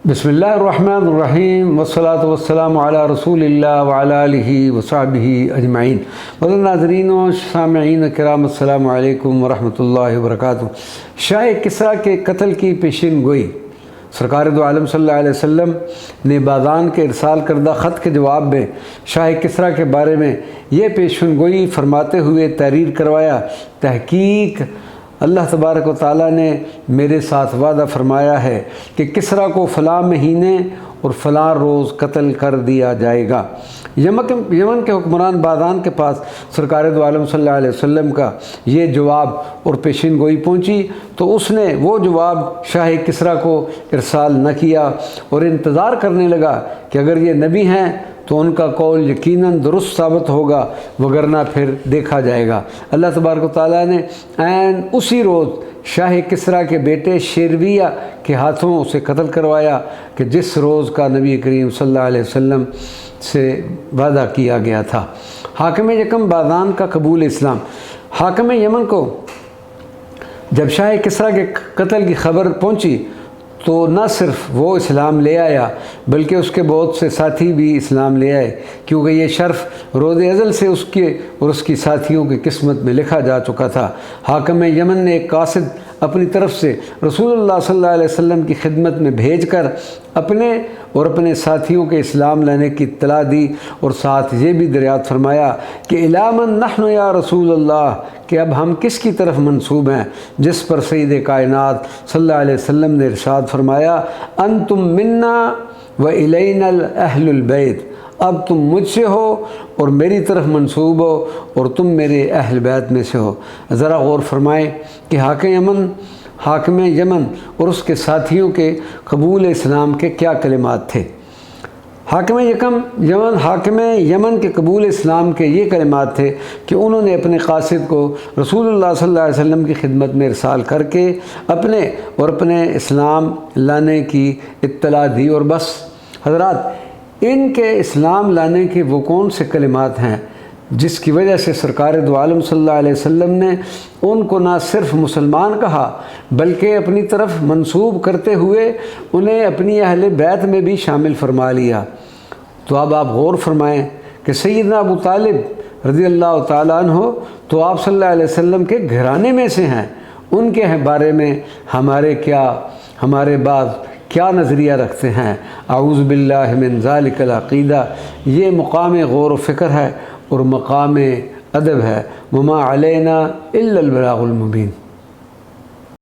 بسم اللہ الرحمن الرحیم والصلاة والسلام علی رسول اللہ وعلی آلہ وصحبہ اجمعین۔ ناظرین و سامعین کرام، السلام علیکم ورحمۃ اللہ وبرکاتہ۔ شاہ کسریٰ کے قتل کی پیشین گوئی۔ سرکار دو عالم صلی اللہ علیہ وسلم نے باذان کے ارسال کردہ خط کے جواب میں شاہ کسریٰ کے بارے میں یہ پیشین گوئی فرماتے ہوئے تحریر کروایا: تحقیق اللہ تبارک و تعالیٰ نے میرے ساتھ وعدہ فرمایا ہے کہ کسریٰ کو فلاں مہینے اور فلاں روز قتل کر دیا جائے گا۔ یمن کے حکمران باذان کے پاس سرکار دو عالم صلی اللہ علیہ وسلم کا یہ جواب اور پیشین گوئی پہنچی تو اس نے وہ جواب شاہ کسریٰ کو ارسال نہ کیا اور انتظار کرنے لگا کہ اگر یہ نبی ہیں تو ان کا قول یقیناً درست ثابت ہوگا، وگرنہ پھر دیکھا جائے گا۔ اللہ تبارک و تعالیٰ نے عین اسی روز شاہ کسریٰ کے بیٹے شیرویہ کے ہاتھوں اسے قتل کروایا کہ جس روز کا نبی کریم صلی اللہ علیہ وسلم سے وعدہ کیا گیا تھا۔ حاکم یکم باذان کا قبول اسلام۔ حاکم یمن کو جب شاہ کسریٰ کے قتل کی خبر پہنچی تو نہ صرف وہ اسلام لے آیا بلکہ اس کے بہت سے ساتھی بھی اسلام لے آئے، کیونکہ یہ شرف روز ازل سے اس کے اور اس کی ساتھیوں کی قسمت میں لکھا جا چکا تھا۔ حاکم یمن نے ایک قاصد اپنی طرف سے رسول اللہ صلی اللہ علیہ وسلم کی خدمت میں بھیج کر اپنے ساتھیوں کے اسلام لانے کی اطلاع دی اور ساتھ یہ بھی دریافت فرمایا کہ الی من نحن یا رسول اللہ، کہ اب ہم کس کی طرف منسوب ہیں، جس پر سید کائنات صلی اللہ علیہ وسلم نے ارشاد فرمایا: انتم منا و الینا اہل البیت، اب تم مجھ سے ہو اور میری طرف منسوب ہو اور تم میرے اہل بیت میں سے ہو۔ ذرا غور فرمائیں کہ حاکم یمن اور اس کے ساتھیوں کے قبول اسلام کے کیا کلمات تھے۔ حاکم یمن کے قبول اسلام کے یہ کلمات تھے کہ انہوں نے اپنے قاصد کو رسول اللہ صلی اللہ علیہ وسلم کی خدمت میں ارسال کر کے اپنے اسلام لانے کی اطلاع دی اور بس۔ حضرات، ان کے اسلام لانے کے وہ کون سے کلمات ہیں جس کی وجہ سے سرکار دو عالم صلی اللہ علیہ وسلم نے ان کو نہ صرف مسلمان کہا بلکہ اپنی طرف منسوب کرتے ہوئے انہیں اپنی اہل بیت میں بھی شامل فرما لیا؟ تو اب آپ غور فرمائیں کہ سیدنا ابو طالب رضی اللہ تعالیٰ عنہ تو آپ صلی اللہ علیہ وسلم کے گھرانے میں سے ہیں، ان کے بارے میں ہمارے بعض کیا نظریہ رکھتے ہیں؟ اعوذ باللہ من ذالک العقیدہ۔ یہ مقام غور و فکر ہے اور مقام ادب ہے۔ وما علینا الا البلاغ المبین۔